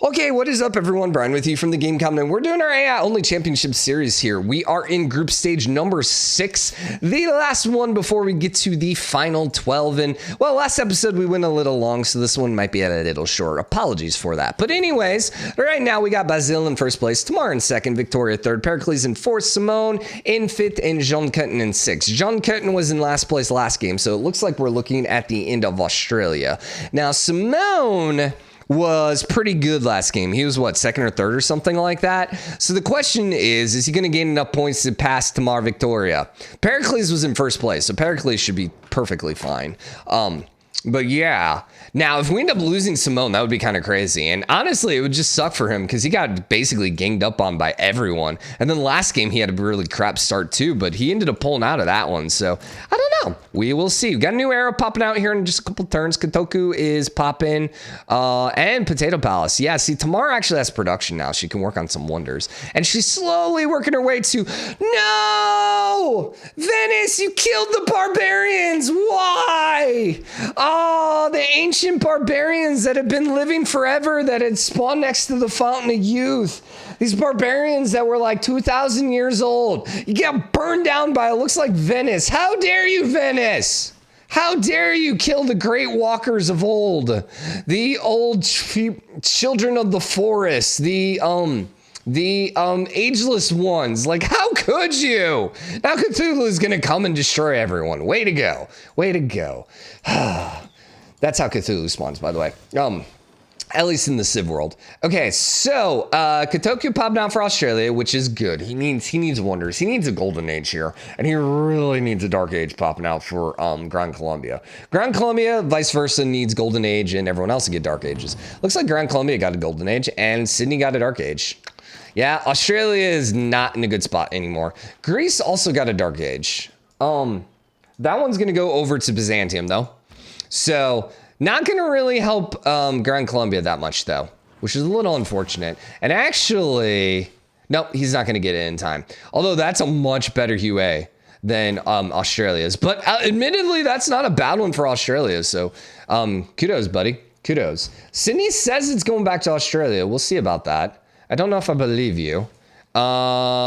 Okay, what is up, everyone? Brian with you from TheGameCommon, and we're doing our AI-only championship series here. We are in group stage number 6, the last one before we get to the final 12. And, well, last episode we went a little long, so this one might be a little short. Apologies for that. But anyways, right now we got Basil in first place, Tamar in second, Victoria third, Pericles in fourth, Simón in fifth, and Curtin in sixth. Curtin was in last place last game, so it looks like we're looking at the end of Australia. Now, Simón was pretty good last game. He was, what, second or third or something like that? So the question is he going to gain enough points to pass Tamar Victoria? Pericles was in first place, so Pericles should be perfectly fine. But yeah, now if we end up losing Simón, that would be kind of crazy. And honestly, it would just suck for him because he got basically ganged up on by everyone. And then last game, he had a really crap start too, but he ended up pulling out of that one. So I don't know. We will see. We got a new arrow popping out here in just a couple turns. Kotoku is popping, and Potato Palace. Yeah, see, Tamar actually has production now. She can work on some wonders. And she's slowly working her way to, no! Venice, you killed the barbarians! Why? Oh, the ancient barbarians that have been living forever, that had spawned next to the Fountain of Youth. These barbarians that were like 2,000 years old. You got burned down by, it looks like Venice. How dare you, Venice? How dare you kill the great walkers of old? The old children of the forest. The ageless ones. Like, how could you? Now Cthulhu is going to come and destroy everyone. Way to go. Way to go. That's how Cthulhu spawns, by the way. At least in the Civ world. Okay, so Kotoku popped out for Australia, which is good. He needs wonders. He needs a golden age here, and he really needs a dark age popping out for Gran Colombia. Gran Colombia, vice versa, needs golden age, and everyone else to get dark ages. Looks like Gran Colombia got a golden age, and Sydney got a dark age. Yeah, Australia is not in a good spot anymore. Greece also got a dark age. That one's gonna go over to Byzantium though, so. Not going to really help Gran Colombia that much, though, which is a little unfortunate. And actually, nope, he's not going to get it in time. Although that's a much better UA than Australia's. But admittedly, that's not a bad one for Australia. So kudos, buddy. Kudos. Sydney says it's going back to Australia. We'll see about that. I don't know if I believe you. Forlosos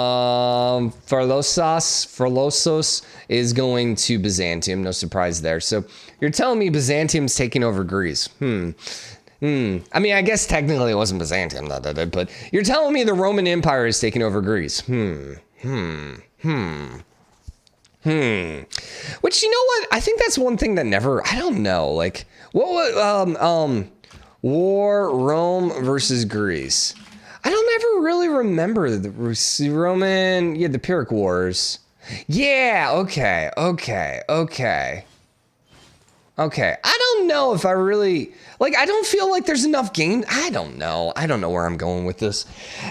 is going to Byzantium. No surprise there. So you're telling me Byzantium's taking over Greece? I mean, I guess technically it wasn't Byzantium, but you're telling me the Roman Empire is taking over Greece? Which, you know what? I think that's one thing that never, I don't know. Like, what was, war, Rome versus Greece. I don't ever really remember the Roman, the Pyrrhic Wars. Yeah, okay. I don't know if I really, like, I don't feel like there's enough game. I don't know where I'm going with this.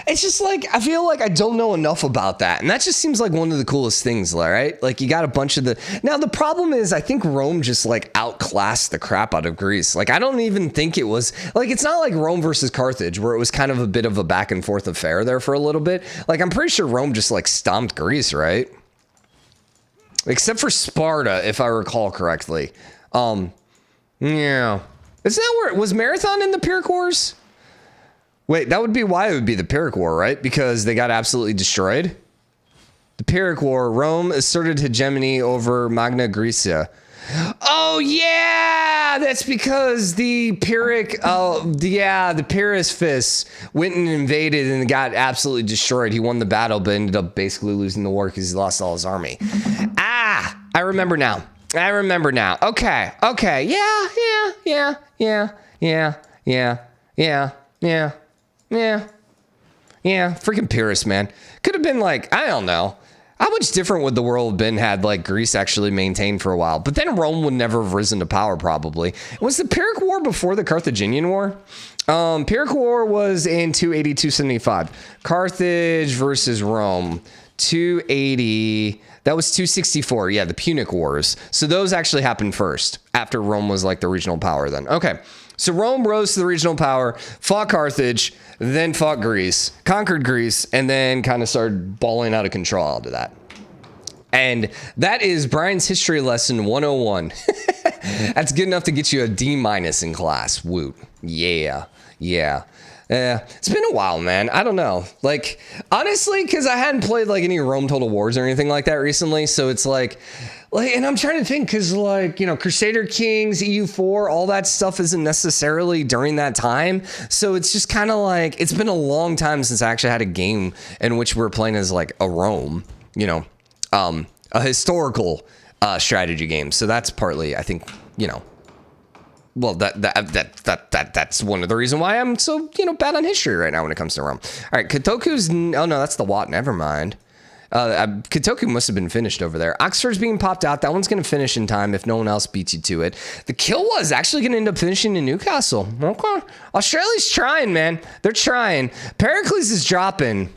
It's just like, I feel like I don't know enough about that. And that just seems like one of the coolest things, right? Like, you got a bunch of now the problem is, I think Rome just like outclassed the crap out of Greece. Like, I don't even think it was, like, it's not like Rome versus Carthage where it was kind of a bit of a back and forth affair there for a little bit. Like, I'm pretty sure Rome just like stomped Greece, right? Except for Sparta, if I recall correctly. Yeah. Isn't that where, was Marathon in the Pyrrhic Wars? Wait, that would be why it would be the Pyrrhic War, right? Because they got absolutely destroyed. The Pyrrhic War, Rome asserted hegemony over Magna Graecia. Oh yeah, that's because the Pyrrhic, the Pyrrhic went and invaded and got absolutely destroyed. He won the battle, but ended up basically losing the war because he lost all his army. I remember now. Okay. Yeah. Freaking Pyrrhus, man. Could have been like, I don't know. How much different would the world have been had like Greece actually maintained for a while? But then Rome would never have risen to power, probably. Was the Pyrrhic War before the Carthaginian War? Pyrrhic War was in 280-275. Carthage versus Rome. 280. That was 264. Yeah, the Punic Wars. So those actually happened first, after Rome was like the regional power then. Okay. So Rome rose to the regional power, fought Carthage, then fought Greece, conquered Greece, and then kind of started balling out of control after that. And that is Brian's History Lesson 101. That's good enough to get you a D- in class. Woot. Yeah. Yeah, it's been a while, man. I don't know. Like, honestly, because I hadn't played like any Rome Total Wars or anything like that recently. So it's like, and I'm trying to think because like, Crusader Kings, EU4, all that stuff isn't necessarily during that time. So it's just kind of like, it's been a long time since I actually had a game in which we were playing as like a Rome, a historical strategy game. So that's partly, I think, well, that's one of the reasons why I'm so, bad on history right now when it comes to Rome. All right, Kotoku's, oh no, that's the Watt, never mind. Kotoku must have been finished over there. Oxford's being popped out. That one's going to finish in time if no one else beats you to it. The Kilwa is actually going to end up finishing in Newcastle. Okay. Australia's trying, man. They're trying. Pericles is dropping.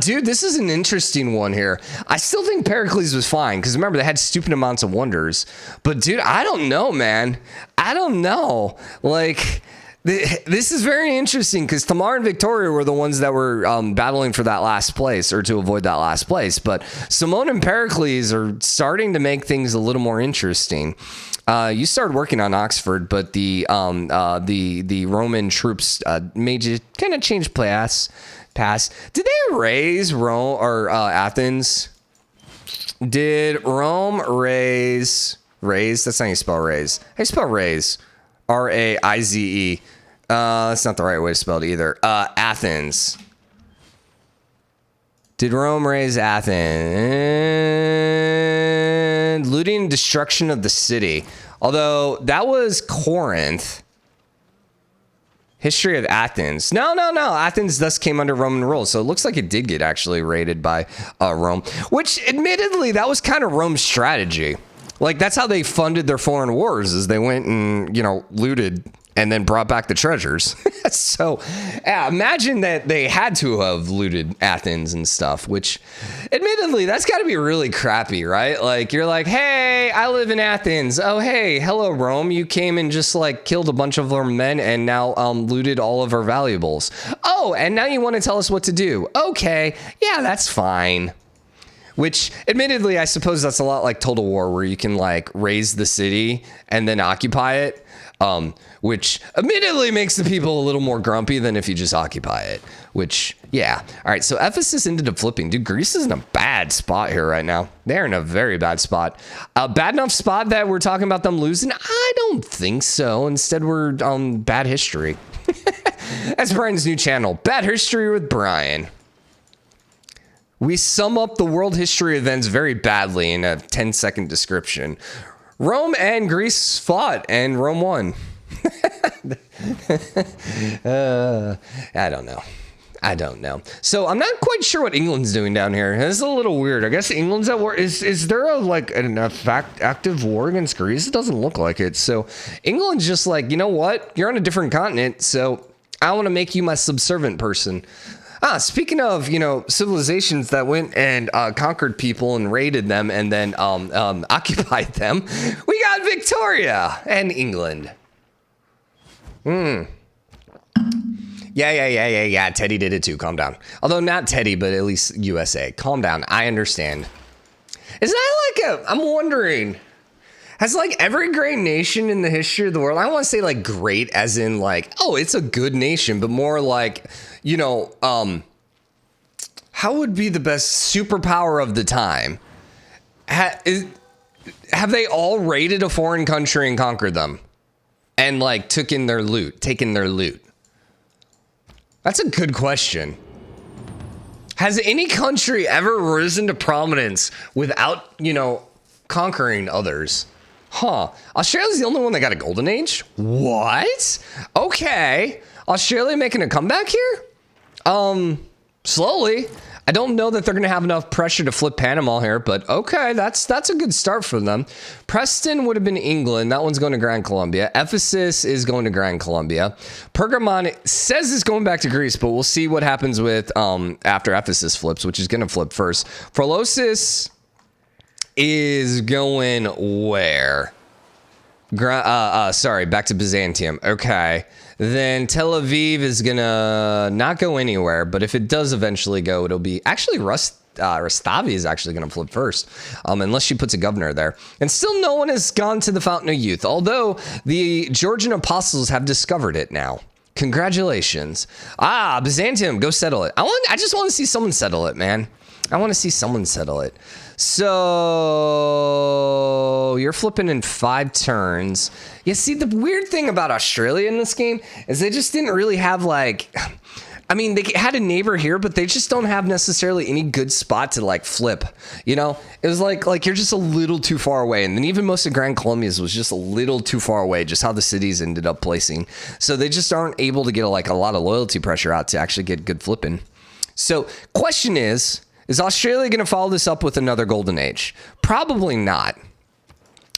Dude, this is an interesting one here. I still think Pericles was fine because remember they had stupid amounts of wonders. But dude, I don't know, man. I don't know. Like, this is very interesting because Tamar and Victoria were the ones that were battling for that last place or to avoid that last place. But Simón and Pericles are starting to make things a little more interesting. You started working on Oxford, but the Roman troops made you kind of change pass. Did they raise Rome or Athens? Did Rome raise? That's not how you spell raise. How do you spell raise? R-A-I-Z-E. That's not the right way to spell it either. Athens. Did Rome raise Athens? Looting and destruction of the city. Although that was Corinth. History of Athens. No. Athens thus came under Roman rule. So it looks like it did get actually raided by Rome, which admittedly, that was kind of Rome's strategy. Like, that's how they funded their foreign wars is they went and, looted and then brought back the treasures. So imagine that they had to have looted Athens and stuff, which admittedly, that's got to be really crappy, right? Like, you're like, hey, I live in Athens. Oh, hey, hello, Rome. You came and just like killed a bunch of our men and now looted all of our valuables. Oh, and now you want to tell us what to do. Okay, yeah, that's fine. Which, admittedly, I suppose that's a lot like Total War, where you can like raise the city and then occupy it. Which admittedly makes the people a little more grumpy than if you just occupy it, which, yeah. All right, so Ephesus ended up flipping. Dude, Greece is in a bad spot here right now. They're in a very bad spot. A bad enough spot that we're talking about them losing? I don't think so. Instead, we're on bad history. That's Brian's new channel, Bad History with Brian. We sum up the world history events very badly in a 10-second description. Rome and Greece fought, and Rome won. I don't know. So I'm not quite sure what England's doing down here. This is a little weird. I guess England's at war. Is there an active war against Greece? It doesn't look like it. So England's just like, you know what? You're on a different continent, so I want to make you my subservient person. Speaking of, civilizations that went and conquered people and raided them and then occupied them, we got Victoria and England. Yeah. Teddy did it too. Calm down. Although not Teddy, but at least USA. Calm down. I understand. Isn't that I'm wondering, has every great nation in the history of the world, I don't want to say great as in oh, it's a good nation, but more how would be the best superpower of the time? Have they all raided a foreign country and conquered them and taken their loot? That's a good question. Has any country ever risen to prominence without, conquering others? Australia's the only one that got a golden age? What? Okay. Australia making a comeback here? Slowly. I don't know that they're going to have enough pressure to flip Panama here, but okay, that's a good start for them. Preston would have been England. That one's going to Gran Colombia. Ephesus is going to Gran Colombia. Pergamon says it's going back to Greece, but we'll see what happens with after Ephesus flips, which is going to flip first. Pholosis is going where? Back to Byzantium. Okay. Then Tel Aviv is gonna not go anywhere, but if it does eventually go, it'll be actually Rustavi is actually gonna flip first, unless she puts a governor there. And still no one has gone to the Fountain of Youth, although the Georgian apostles have discovered it now. Congratulations. Ah, Byzantium, go settle it. I just want to see someone settle it, man. I want to see someone settle it. So you're flipping in 5 turns. You see, the weird thing about Australia in this game is they just didn't really have like, I mean, they had a neighbor here, but they just don't have necessarily any good spot to like flip. You know, it was like you're just a little too far away. And then even most of Gran Colombia's was just a little too far away, just how the cities ended up placing. So they just aren't able to get a lot of loyalty pressure out to actually get good flipping. So question is Australia going to follow this up with another golden age? Probably not.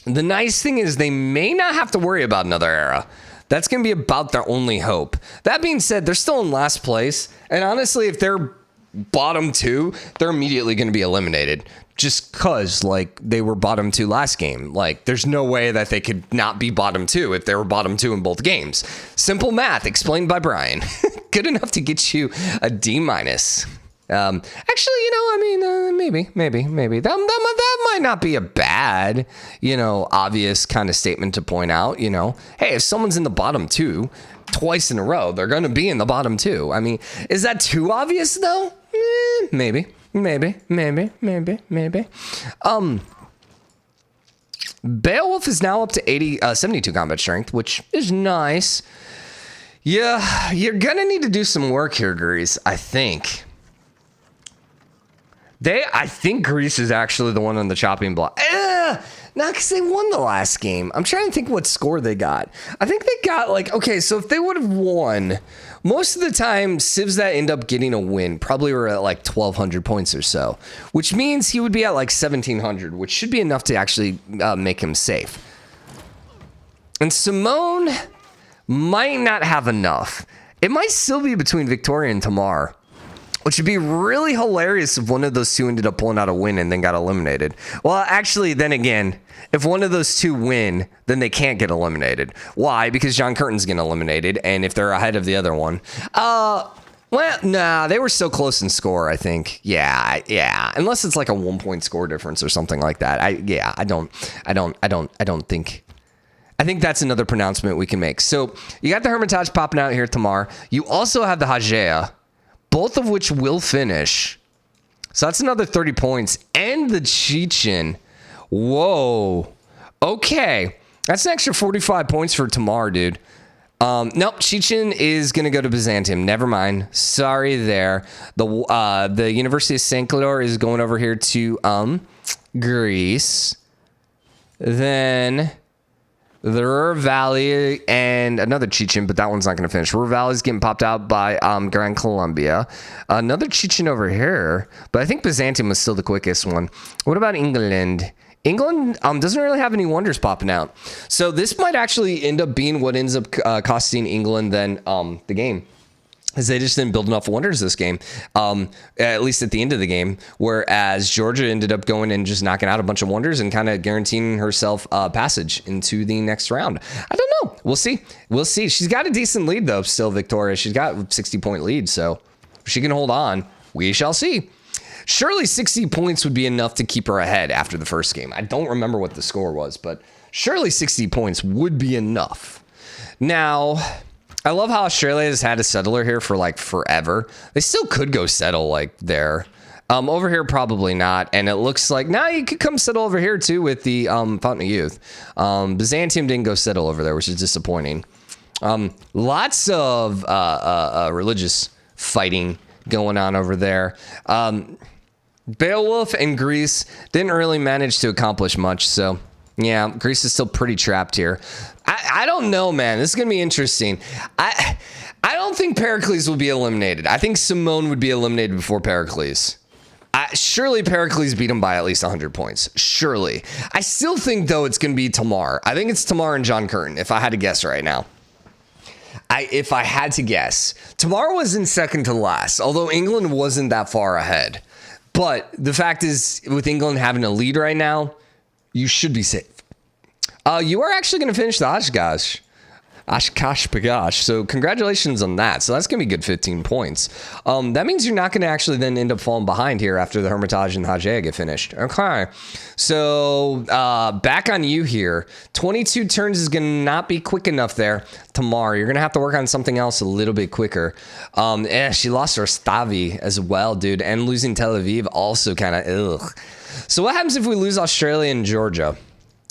The nice thing is they may not have to worry about another era. That's going to be about their only hope. That being said, they're still in last place. And honestly, if they're bottom 2, they're immediately going to be eliminated. Just because, like, they were bottom 2 last game. Like, there's no way that they could not be bottom 2 if they were bottom 2 in both games. Simple math explained by Brian. Good enough to get you a D-. Actually, you know, I mean, maybe that might not be a bad, you know, obvious kind of statement to point out. You know, hey, if someone's in the bottom 2 twice in a row, they're going to be in the bottom 2. I mean, is that too obvious though? Maybe. Beowulf is now up to 72 combat strength, which is nice. Yeah, you're gonna need to do some work here, Greece, I think. I think Greece is actually the one on the chopping block. Not because they won the last game. I'm trying to think what score they got. I think they got like, okay, so if they would have won, most of the time, civs that end up getting a win probably were at like 1,200 points or so, which means he would be at like 1,700, which should be enough to actually make him safe. And Simón might not have enough. It might still be between Victoria and Tamar, which would be really hilarious if one of those two ended up pulling out a win and then got eliminated. Well, actually, then again, if one of those two win, then they can't get eliminated. Why? Because John Curtin's getting eliminated, and if they're ahead of the other one. Well, nah, they were so close in score, I think. Yeah. Unless it's like a 1-point score difference or something like that. I don't think. I think that's another pronouncement we can make. So you got the Hermitage popping out here, Tamar. You also have the Hagea, both of which will finish. So that's another 30 points. And the Chechen. Whoa. Okay. That's an extra 45 points for Tamar, dude. Nope. Chechen is going to go to Byzantium. Never mind. Sorry there. The University of St. Cloud is going over here to Greece. Then the Ruhr Valley and another Chechen, but that one's not going to finish. Ruhr Valley is getting popped out by Gran Colombia. Another Chechen over here, but I think Byzantium was still the quickest one. What about England? England doesn't really have any wonders popping out. So this might actually end up being what ends up costing England then the game. As they just didn't build enough wonders this game, at least at the end of the game, whereas Georgia ended up going and just knocking out a bunch of wonders and kind of guaranteeing herself passage into the next round. I don't know. We'll see. She's got a decent lead, though, still, Victoria. She's got a 60-point lead, so if she can hold on, we shall see. Surely 60 points would be enough to keep her ahead after the first game. I don't remember what the score was, but surely 60 points would be enough. Now, I love how Australia has had a settler here for like forever. They still could go settle like there. Over here, probably not. And it looks like now you could come settle over here too with the Fountain of Youth. Byzantium didn't go settle over there, which is disappointing. Lots of religious fighting going on over there. Beowulf and Greece didn't really manage to accomplish much. So yeah, Greece is still pretty trapped here. I don't know, man. This is going to be interesting. I don't think Pericles will be eliminated. I think Simón would be eliminated before Pericles. Surely Pericles beat him by at least 100 points. Surely. I still think, though, it's going to be Tamar. I think it's Tamar and John Curtin, if I had to guess right now. If I had to guess. Tamar was in second to last, although England wasn't that far ahead. But the fact is, with England having a lead right now, you should be safe. You are actually going to finish the Oshkosh. Oshkosh Bagosh. So congratulations on that. So that's going to be good 15 points. That means you're not going to actually then end up falling behind here after the Hermitage and Hajea get finished. Okay. So back on you here. 22 turns is going to not be quick enough there. Tamar, you're going to have to work on something else a little bit quicker. She lost her Stavi as well, dude. And losing Tel Aviv also kind of, ugh. So what happens if we lose Australia and Georgia?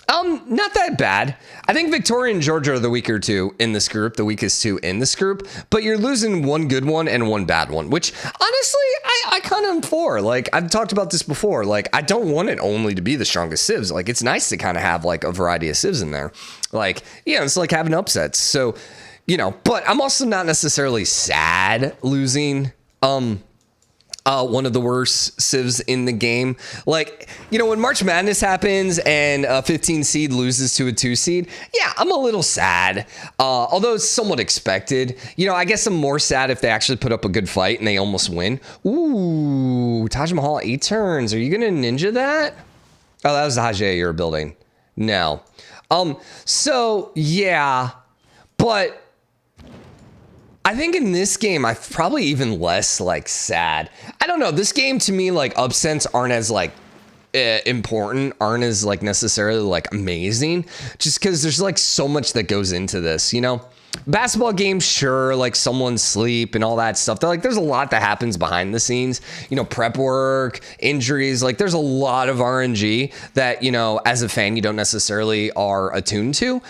Not that bad. I think Victoria and Georgia are the weaker two in this group, the weakest two in this group, but you're losing one good one and one bad one, which honestly, I kind of am for. Like, I've talked about this before. Like, I don't want it only to be the strongest civs. Like, it's nice to kind of have like a variety of civs in there. Like, yeah, it's like having upsets. So, you know, but I'm also not necessarily sad losing, one of the worst civs in the game. Like, you know, when March Madness happens and a 15 seed loses to a 2 seed, yeah, I'm a little sad. Although it's somewhat expected. You know, I guess I'm more sad if they actually put up a good fight and they almost win. Ooh, Taj Mahal 8 turns. Are you going to ninja that? Oh, that was the Hajj you were building. No. So, yeah, but I think in this game, I'm probably even less like sad. I don't know. This game to me, like upsets aren't as like important, aren't as like necessarily like amazing, just because there's like so much that goes into this, you know? Basketball games, sure, like someone's sleep and all that stuff. Like there's a lot that happens behind the scenes, you know, prep work, injuries, like there's a lot of RNG that, you know, as a fan, you don't necessarily are attuned to.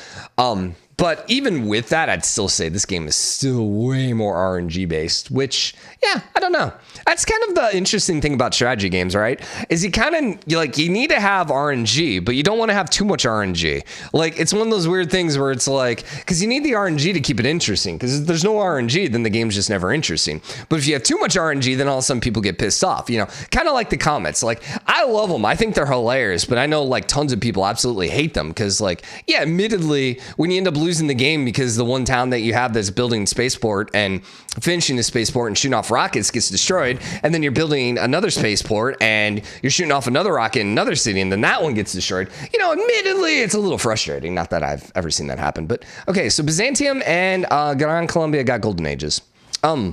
But even with that, I'd still say this game is still way more RNG based, which, yeah, I don't know. That's kind of the interesting thing about strategy games, right? Is you kind of, like, you need to have RNG, but you don't want to have too much RNG. Like, it's one of those weird things where it's like, because you need the RNG to keep it interesting, because if there's no RNG, then the game's just never interesting. But if you have too much RNG, then all of a sudden people get pissed off, you know? Kind of like the comments. Like, I love them. I think they're hilarious, but I know, like, tons of people absolutely hate them, because, like, yeah, admittedly, when you end up losing the game because the one town that you have that's building spaceport and finishing the spaceport and shooting off rockets gets destroyed, and then you're building another spaceport and you're shooting off another rocket in another city and then that one gets destroyed, you know, admittedly it's a little frustrating. Not that I've ever seen that happen, but okay. So Byzantium and Gran Colombia got golden ages. I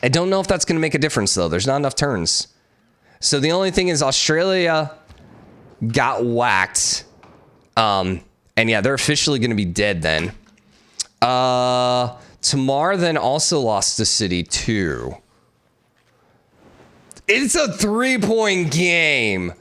don't know if that's going to make a difference though. There's not enough turns. So the only thing is Australia got whacked. And yeah, they're officially going to be dead then. Tamar then also lost the city too. It's a 3-point game.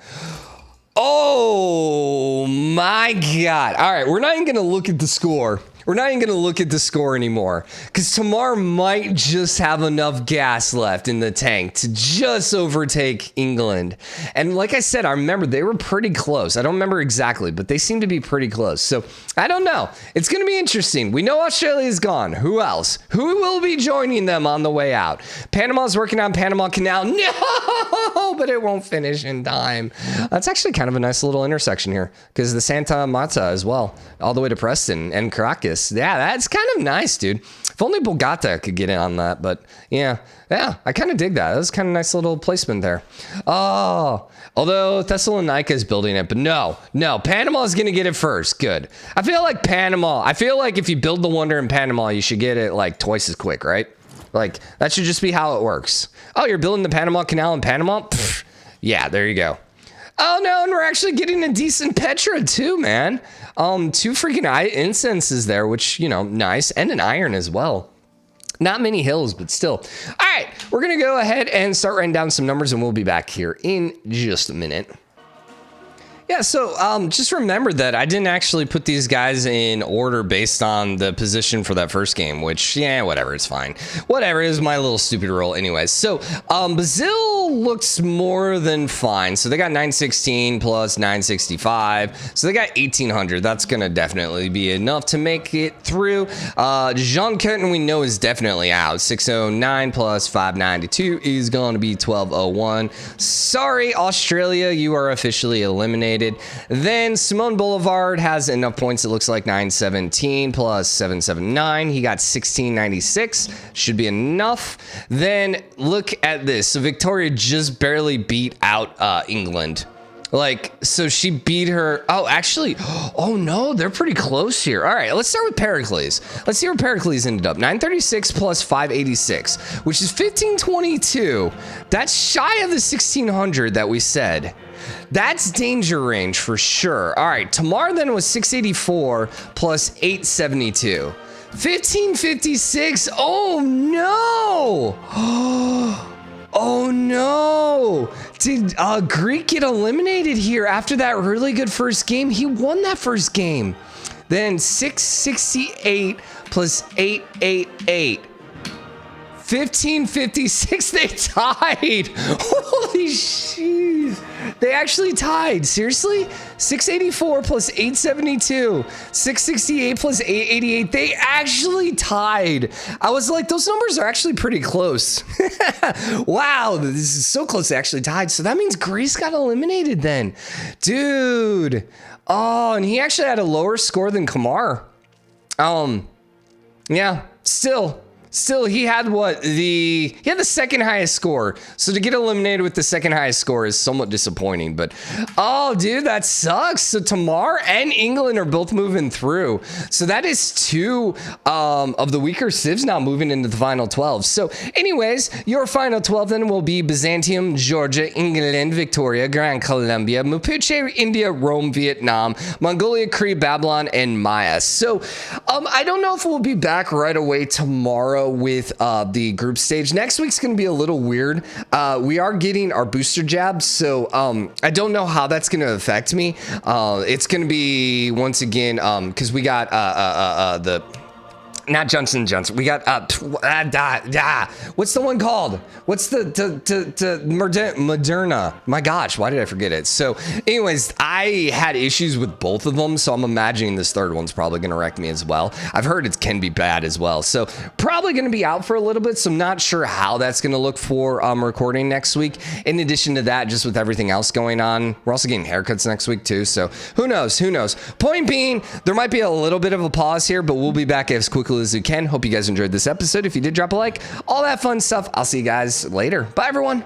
Oh my God. All right, we're not even going to look at the score. We're not even going to look at the score anymore because Tamar might just have enough gas left in the tank to just overtake England. And like I said, I remember they were pretty close. I don't remember exactly, but they seem to be pretty close. So I don't know. It's going to be interesting. We know Australia's gone. Who else? Who will be joining them on the way out? Panama's working on Panama Canal. No, but it won't finish in time. That's actually kind of a nice little intersection here because the Santa Marta as well, all the way to Preston and Caracas. Yeah, that's kind of nice, dude. If only Bogota could get in on that, but yeah, I kind of dig that. That was kind of nice little placement there. Oh, although Thessalonica is building it, but no, Panama is going to get it first. Good. I feel like if you build the wonder in Panama, you should get it like twice as quick, right? Like that should just be how it works. Oh, you're building the Panama Canal in Panama? Pfft. Yeah, there you go. Oh no, and we're actually getting a decent Petra too, man. 2 freaking incenses there, which, you know, nice, and an iron as well. Not many hills, but still. All right, we're gonna go ahead and start writing down some numbers, and we'll be back here in just a minute. Yeah, so just remember that I didn't actually put these guys in order based on the position for that first game, which, yeah, whatever, it's fine. Whatever, it is my little stupid role anyways. So Brazil looks more than fine. So they got 916 plus 965. So they got 1800. That's going to definitely be enough to make it through. Jean Curtin, we know, is definitely out. 609 plus 592 is going to be 1201. Sorry, Australia, you are officially eliminated. Then Simón Boulevard has enough points. It looks like 917 plus 779. He got 1696. Should be enough. Then look at this. So Victoria just barely beat out England. Like, so she beat her. Oh, actually, oh no, they're pretty close here. All right, let's start with Pericles. Let's see where Pericles ended up. 936 plus 586, which is 1522. That's shy of the 1600 that we said. That's danger range for sure. All right, Tamar then was 684 plus 872. 1556. Oh no. Oh no! Did Greek get eliminated here after that really good first game? He won that first game. Then 668 plus 888. 1556, they tied. Holy shit. They actually tied. Seriously? 684 plus 872. 668 plus 888. They actually tied. I was like, those numbers are actually pretty close. Wow, this is so close. They actually tied. So that means Greece got eliminated then. Dude. Oh, and he actually had a lower score than Tamar. Yeah, Still, he had he had the second highest score. So to get eliminated with the second highest score is somewhat disappointing. But, oh, dude, that sucks. So Tamar and England are both moving through. So that is two of the weaker civs now moving into the final 12. So anyways, your final 12 then will be Byzantium, Georgia, England, Victoria, Gran, Colombia, Mapuche, India, Rome, Vietnam, Mongolia, Crete, Babylon, and Maya. So I don't know if we'll be back right away tomorrow with the group stage. Next week's going to be a little weird. We are getting our booster jabs, so I don't know how that's going to affect me. It's going to be, once again, because we got the... Not Johnson Johnson. We got what's the one called? What's the Moderna? My gosh, why did I forget it? So, anyways, I had issues with both of them, so I'm imagining this third one's probably gonna wreck me as well. I've heard it can be bad as well, so probably gonna be out for a little bit. So I'm not sure how that's gonna look for recording next week. In addition to that, just with everything else going on, we're also getting haircuts next week too. So who knows? Who knows? Point being, there might be a little bit of a pause here, but we'll be back as quickly as we can. Hope you guys enjoyed this episode. If you did, drop a like, all that fun stuff. I'll see you guys later. Bye, everyone.